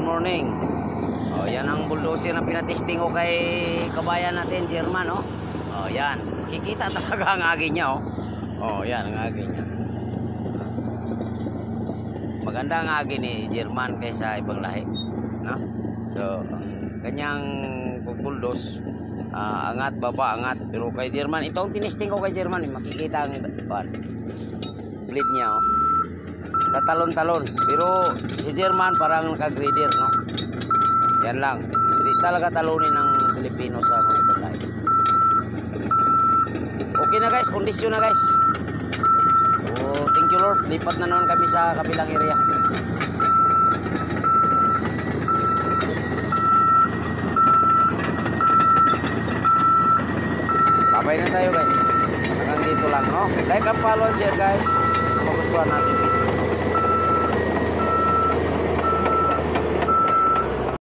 morning. Oh, yan ang bulldozer na pinatesting ko kay kabayan natin, German, oh. Oh, yan. Kikita talaga ang agi niya, oh. Oh, yan ang agi niya. Maganda ang agi ni German kaysa ibang lahi, no? So, kanyang bulldoze, angat, baba, angat. Pero kay German, ito ang tinesting ko kay German, makikita ang blade niya, oh. Tatalon-talon. Pero si German parang naka-grader, no? Yan lang. Hindi talaga talunin ng Pilipino sa mga ibang lahi. Okay na guys, kondisyon na guys. Oh, thank you Lord. Lipat na naman kami sa kabilang area. Babay na tayo guys. Hanggang dito lang, no? Like and follow and share guys. Kung magustuhan natin video.